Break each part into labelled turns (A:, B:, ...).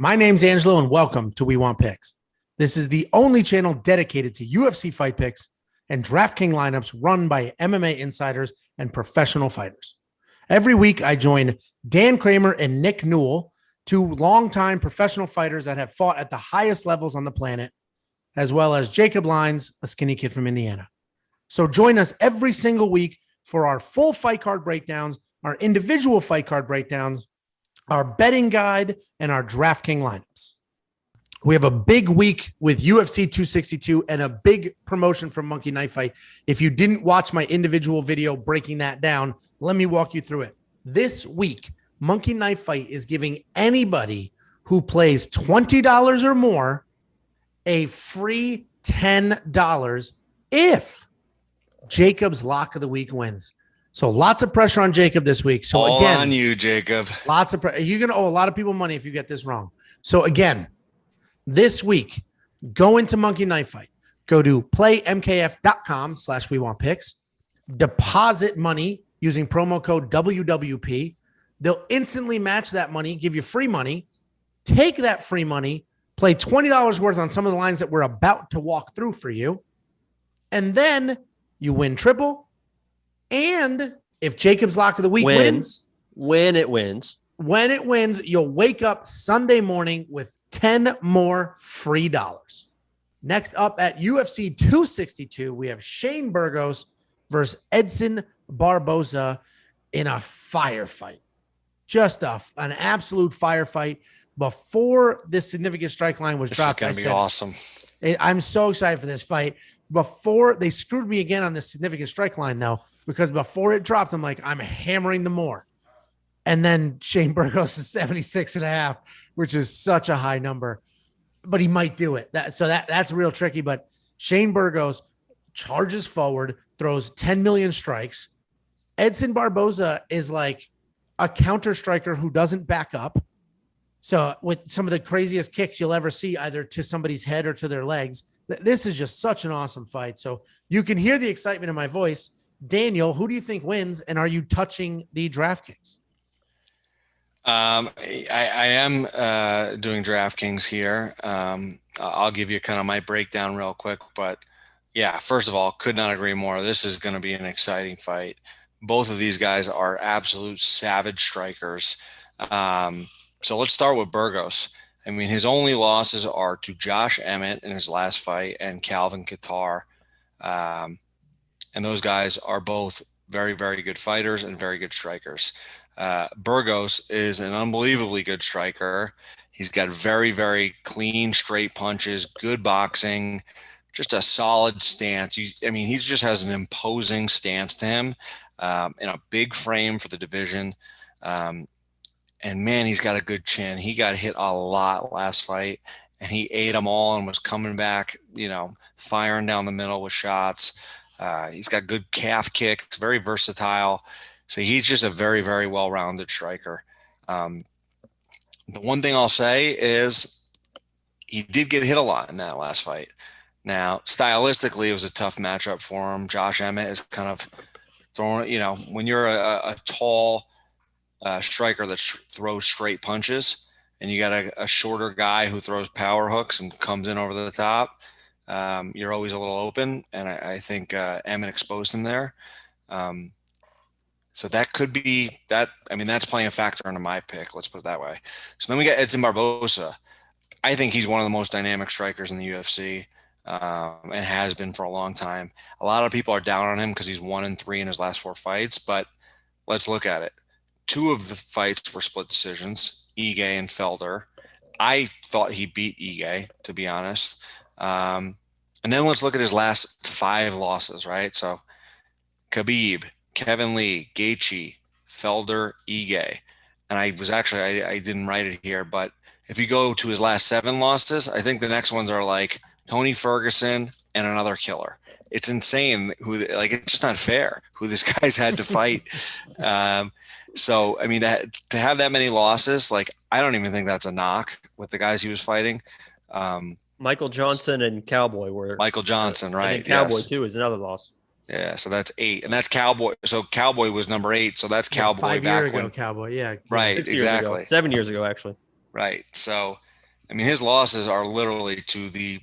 A: My name's Angelo, and welcome to We Want Picks. This is the only channel dedicated to UFC fight picks and DraftKings lineups run by MMA insiders and professional fighters. Every week, I join Dan Kramer and Nick Newell, two longtime professional fighters that have fought at the highest levels on the planet, as well as Jacob Lyons, a skinny kid from Indiana. So join us every single week for our full fight card breakdowns, our individual fight card breakdowns, our betting guide, and our DraftKings lineups. We have a big week with UFC 262 and a big promotion from Monkey Knife Fight. If you didn't watch my individual video breaking that down, let me walk you through it. This week, Monkey Knife Fight is giving anybody who plays $20 or more a free $10 if Jacob's lock of the week wins. So lots of pressure on Jacob this week. So
B: all
A: again,
B: on you, Jacob.
A: Lots of pressure. You're going to owe a lot of people money if you get this wrong. So again, this week, go into Monkey Knife Fight. Go to playmkf.com/wewantpicks. Deposit money using promo code WWP. They'll instantly match that money, give you free money. Take that free money, play $20 worth on some of the lines that we're about to walk through for you. And then you win triple. And if Jacob's lock of the week wins,
C: when it wins,
A: you'll wake up Sunday morning with 10 more free dollars. Next up at UFC 262, we have Shane Burgos versus Edson Barboza in a firefight. Just an absolute firefight. Before this significant strike line was dropped,
B: this is going to be awesome.
A: I'm so excited for this fight. Before they screwed me again on this significant strike line, though, because before it dropped, I'm like, I'm hammering the more. And then Shane Burgos is 76.5, which is such a high number, but he might do it. That's real tricky. But Shane Burgos charges forward, throws 10 million strikes. Edson Barboza is like a counter striker who doesn't back up. So with some of the craziest kicks you'll ever see, either to somebody's head or to their legs, this is just such an awesome fight. So you can hear the excitement in my voice. Daniel, who do you think wins? And are you touching the DraftKings?
B: I am doing DraftKings here. I'll give you kind of my breakdown real quick. But yeah, first of all, could not agree more. This is going to be an exciting fight. Both of these guys are absolute savage strikers. So let's start with Burgos. I mean, his only losses are to Josh Emmett in his last fight and Calvin Kattar. And those guys are both very, very good fighters and very good strikers. Burgos is an unbelievably good striker. He's got very, very clean, straight punches, good boxing, just a solid stance. He just has an imposing stance to him, in a big frame for the division. And man, he's got a good chin. He got hit a lot last fight, and he ate them all and was coming back, firing down the middle with shots. He's got good calf kicks, very versatile. So he's just a very, very well-rounded striker. The one thing I'll say is he did get hit a lot in that last fight. Now, stylistically, it was a tough matchup for him. Josh Emmett is kind of throwing, when you're a tall striker that throws straight punches and you got a shorter guy who throws power hooks and comes in over the top, you're always a little open, and I think Emmett exposed him there. So that could be that. I mean, that's playing a factor into my pick. Let's put it that way. So then we got Edson Barboza. I think he's one of the most dynamic strikers in the UFC, and has been for a long time. A lot of people are down on him because he's 1-3 in his last 4 fights, but let's look at it. 2 of the fights were split decisions, Ige and Felder. I thought he beat Ige, to be honest. And then let's look at his last 5 losses, right? So Khabib, Kevin Lee, Gaethje, Felder, Ige. And I didn't write it here, but if you go to his last 7 losses, I think the next ones are like Tony Ferguson and another killer. It's insane it's just not fair who this guy's had to fight. So, I mean, to have that many losses, I don't even think that's a knock with the guys he was fighting.
C: Michael Johnson and Cowboy were
B: Michael Johnson, right?
C: And Cowboy too is another loss.
B: Yeah, so that's 8, and that's Cowboy. So Cowboy was number 8, so that's Cowboy
A: 5 years ago. Cowboy, yeah,
B: right, exactly.
C: 7 years ago, actually.
B: Right. So I mean, his losses are literally to the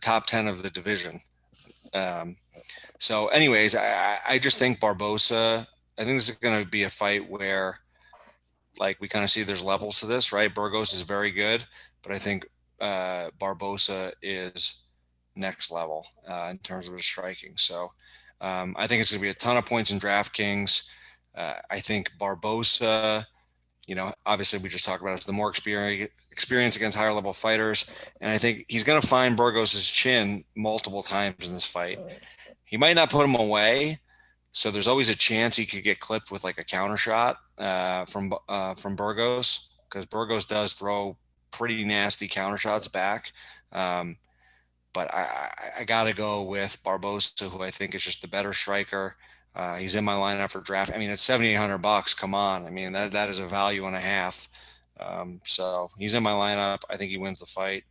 B: top 10 of the division. So anyways, I just think Barboza, I think this is going to be a fight where like we kind of see there's levels to this, right? Burgos is very good, but I think Barboza is next level in terms of his striking. So I think it's going to be a ton of points in DraftKings. I think Barboza, obviously we just talked about it, the more experience against higher level fighters. And I think he's going to find Burgos' chin multiple times in this fight. He might not put him away. So there's always a chance he could get clipped with like a counter shot from Burgos, because Burgos does throw pretty nasty counter shots back. But I got to go with Barboza, who I think is just the better striker. He's in my lineup for draft. I mean, it's $7,800. Come on. I mean, that is a value and a half. So he's in my lineup. I think he wins the fight.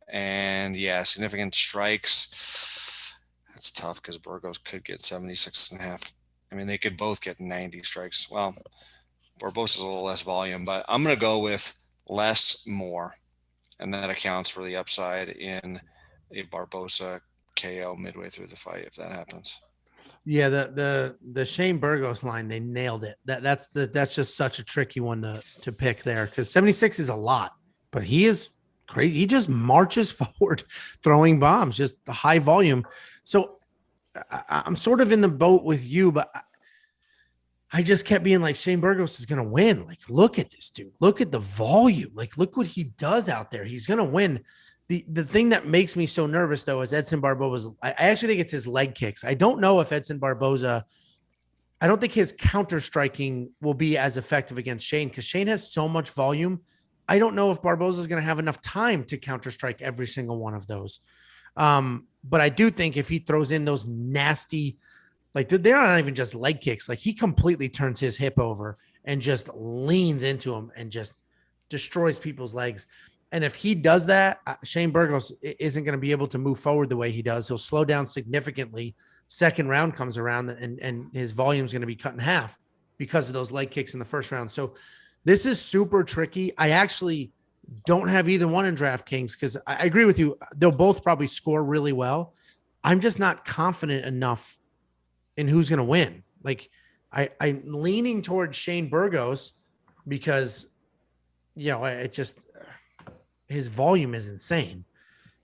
B: And yeah, significant strikes. That's tough because Burgos could get 76.5. I mean, they could both get 90 strikes. Well, Barboza's a little less volume, but I'm going to go with less more. And that accounts for the upside in a Barboza KO midway through the fight, if that happens.
A: Yeah, the Shane Burgos line, they nailed it. That's just such a tricky one to pick there, because 76 is a lot, but he is crazy. He just marches forward throwing bombs, just the high volume. So I'm sort of in the boat with you, but I just kept being like, Shane Burgos is going to win. Like, look at this dude. Look at the volume. Like, look what he does out there. He's going to win. The thing that makes me so nervous, though, is Edson Barboza. I actually think it's his leg kicks. I don't know if Edson Barboza, I don't think his counter striking will be as effective against Shane, because Shane has so much volume. I don't know if Barboza is going to have enough time to counter strike every single one of those. But I do think if he throws in those nasty, like they're not even just leg kicks, like he completely turns his hip over and just leans into him and just destroys people's legs. And if he does that, Shane Burgos isn't going to be able to move forward the way he does. He'll slow down significantly. Second round comes around and his volume is going to be cut in half because of those leg kicks in the first round. So this is super tricky. I actually don't have either one in DraftKings because I agree with you. They'll both probably score really well. I'm just not confident enough in who's going to win. Like I'm leaning towards Shane Burgos because, it just, his volume is insane.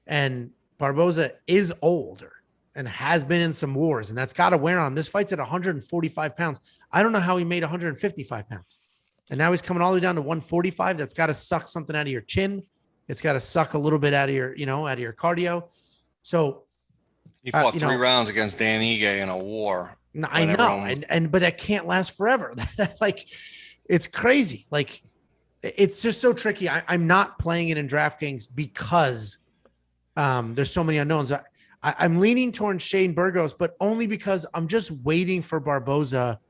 A: And Barboza is older and has been in some wars, and that's got to wear on him. This fight's at 145 pounds. I don't know how he made 155 pounds. And now he's coming all the way down to 145. That's got to suck something out of your chin. It's got to suck a little bit out of your, out of your cardio. So
B: he fought 3 rounds against Dan Ige in a war.
A: I know. But that can't last forever. Like, it's crazy. Like, it's just so tricky. I'm not playing it in DraftKings because there's so many unknowns. I'm leaning towards Shane Burgos, but only because I'm just waiting for Barboza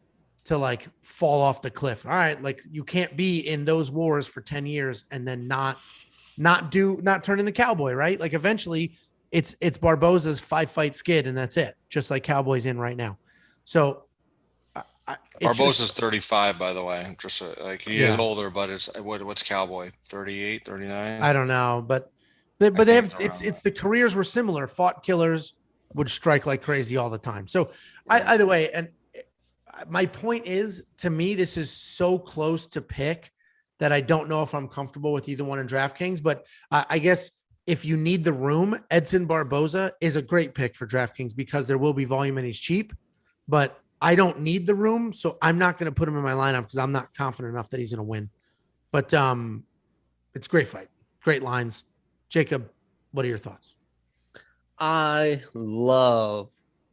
A: to like fall off the cliff. All right. Like, you can't be in those wars for 10 years and then not turn in the Cowboy, right? Like, eventually it's Barboza's 5-fight skid and that's it. Just like Cowboy's in right now. So
B: Barboza's 35, by the way. Just he is older, but it's what's Cowboy? 38, 39? I
A: don't know, but they have it's the careers were similar. Fought killers, would strike like crazy all the time. So either way, and my point is, to me, this is so close to pick that I don't know if I'm comfortable with either one in DraftKings. But I guess if you need the room, Edson Barboza is a great pick for DraftKings because there will be volume and he's cheap. But I don't need the room, so I'm not going to put him in my lineup because I'm not confident enough that he's going to win. But it's a great fight. Great lines. Jacob, what are your thoughts?
C: I love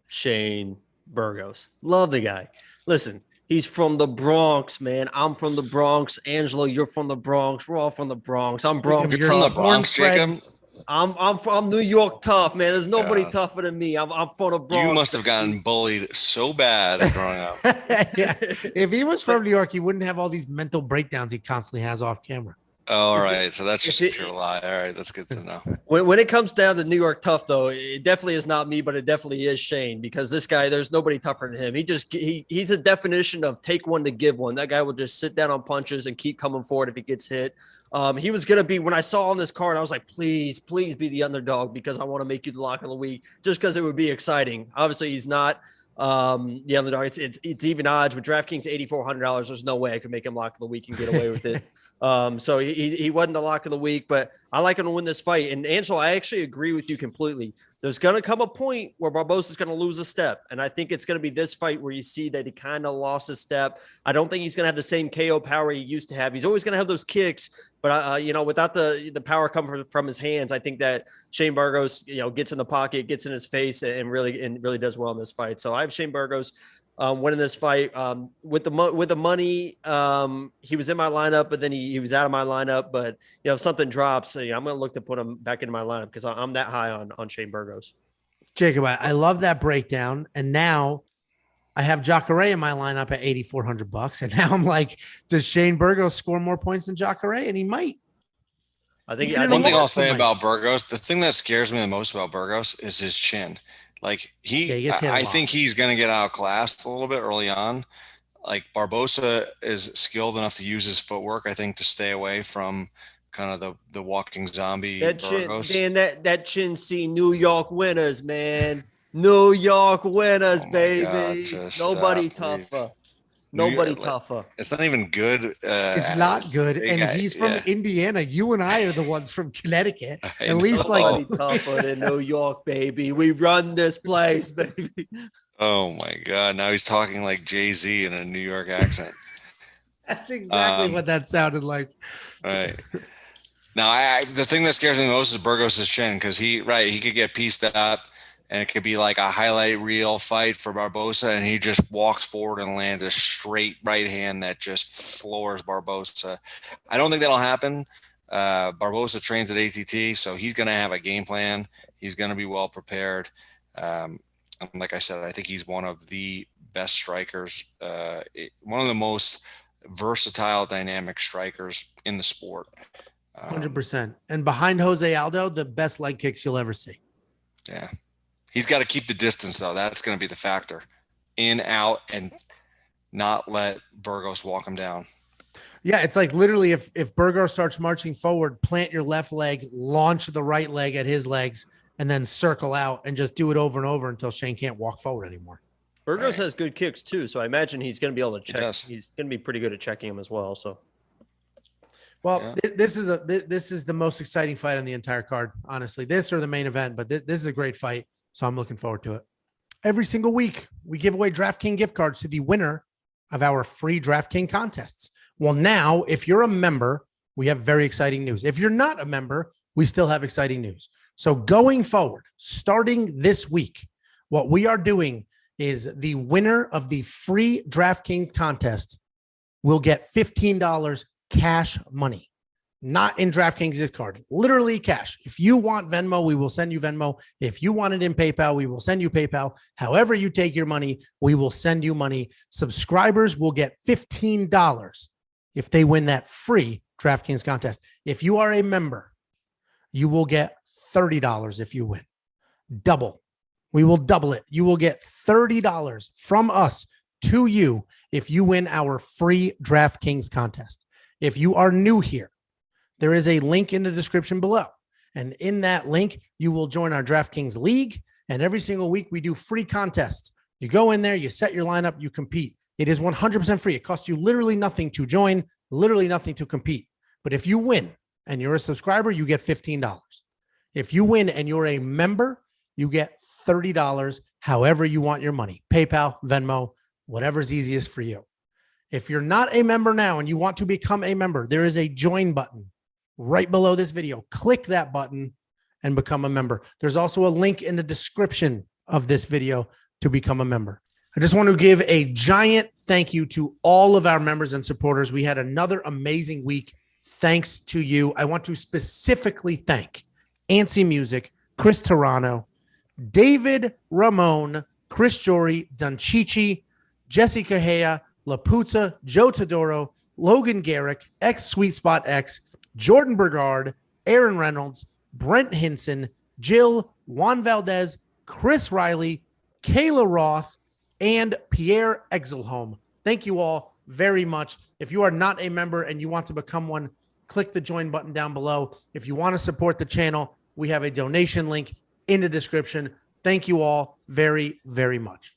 C: Shane Burgos. Love the guy. Listen, he's from the Bronx, man. I'm from the Bronx. Angelo, you're from the Bronx. We're all from the Bronx. I'm Bronx.
B: You're from the Bronx, Jacob?
C: I'm New York tough, man. There's nobody tougher than me. I'm from the Bronx.
B: You must have gotten bullied so bad growing up.
A: Yeah. If he was from New York, he wouldn't have all these mental breakdowns he constantly has off camera.
B: All right. So that's just a pure lie. All right. That's good to know.
C: When it comes down to New York tough, though, it definitely is not me, but it definitely is Shane, because this guy, there's nobody tougher than him. He's a definition of take one to give one. That guy will just sit down on punches and keep coming forward if he gets hit. He was going to be, when I saw on this card, I was like, please be the underdog because I want to make you the lock of the week just because it would be exciting. Obviously, he's not the underdog. It's even odds with DraftKings $8,400. There's no way I could make him lock of the week and get away with it. So he wasn't the lock of the week, but I like him to win this fight. And Angelo, I actually agree with you completely. There's going to come a point where Barboza is going to lose a step. And I think it's going to be this fight where you see that he kind of lost a step. I don't think he's going to have the same KO power he used to have. He's always going to have those kicks, but without the power coming from his hands, I think that Shane Burgos, gets in the pocket, gets in his face and really does well in this fight. So I have Shane Burgos winning this fight. With the money, he was in my lineup, but then he was out of my lineup. But if something drops, I'm going to look to put him back into my lineup because I'm that high on Shane Burgos.
A: Jacob, I love that breakdown. And now I have Jacare in my lineup at $8,400. And now I'm like, does Shane Burgos score more points than Jacare? And he might.
B: One thing I'll say about Burgos, the thing that scares me the most about Burgos is his chin. Like I think he's going to get outclassed a little bit early on. Like Barboza is skilled enough to use his footwork, I think, to stay away from kind of the walking zombie. Burgos.
C: That chin see New York winners, man. New York winners, baby. God, nobody tougher. Please. Nobody tougher.
B: It's not even good.
A: It's not good. And he's from Indiana. You and I are the ones from Connecticut. At least
C: nobody tougher than New York, baby. We run this place, baby.
B: Oh my God. Now he's talking like Jay-Z in a New York accent.
A: That's exactly what that sounded like.
B: Right. Now, the thing that scares me the most is Burgos' chin because he could get pieced up. And it could be like a highlight reel fight for Barboza, and he just walks forward and lands a straight right hand that just floors Barboza. I don't think that'll happen. Barboza trains at ATT, so he's going to have a game plan. He's going to be well prepared. And like I said, I think he's one of the best strikers, one of the most versatile, dynamic strikers in the sport.
A: 100%. And behind Jose Aldo, the best leg kicks you'll ever see.
B: Yeah. He's got to keep the distance, though. That's going to be the factor. In, out, and not let Burgos walk him down.
A: Yeah, it's like literally if Burgos starts marching forward, plant your left leg, launch the right leg at his legs, and then circle out and just do it over and over until Shane can't walk forward anymore.
C: Burgos has good kicks, too, so I imagine he's going to be able to check. He's going to be pretty good at checking him as well. So,
A: well, this is the most exciting fight on the entire card, honestly. This or the main event, but this is a great fight. So I'm looking forward to it. Every single week, we give away DraftKings gift cards to the winner of our free DraftKings contests. Well, now, if you're a member, we have very exciting news. If you're not a member, we still have exciting news. So going forward, starting this week, what we are doing is the winner of the free DraftKings contest will get $15 cash money. Not in DraftKings gift card, literally cash. If you want Venmo, we will send you Venmo. If you want it in PayPal, we will send you PayPal. However you take your money, we will send you money. Subscribers will get $15 if they win that free DraftKings contest. If you are a member, you will get $30 if you win. Double. We will double it. You will get $30 from us to you if you win our free DraftKings contest. If you are new here, there is a link in the description below. And in that link, you will join our DraftKings League. And every single week, we do free contests. You go in there, you set your lineup, you compete. It is 100% free. It costs you literally nothing to join, literally nothing to compete. But if you win and you're a subscriber, you get $15. If you win and you're a member, you get $30, however you want your money. PayPal, Venmo, whatever's easiest for you. If you're not a member now and you want to become a member, there is a join button right below this video. Click that button and become a member. There's also a link in the description of this video to become a member. I just want to give a giant thank you to all of our members and supporters. We had another amazing week. Thanks to you. I want to specifically thank Antsy Music, Chris Tarano, David Ramon, Chris Jory, Dunchichi, Jesse Cahea, Laputa, Joe Todoro, Logan Garrick, Sweet Spot X, Jordan Burgard, Aaron Reynolds, Brent Hinson, Jill, Juan Valdez, Chris Riley, Kayla Roth, and Pierre Exelholm. Thank you all very much. If you are not a member and you want to become one, click the join button down below. If you want to support the channel, we have a donation link in the description. Thank you all very, very much.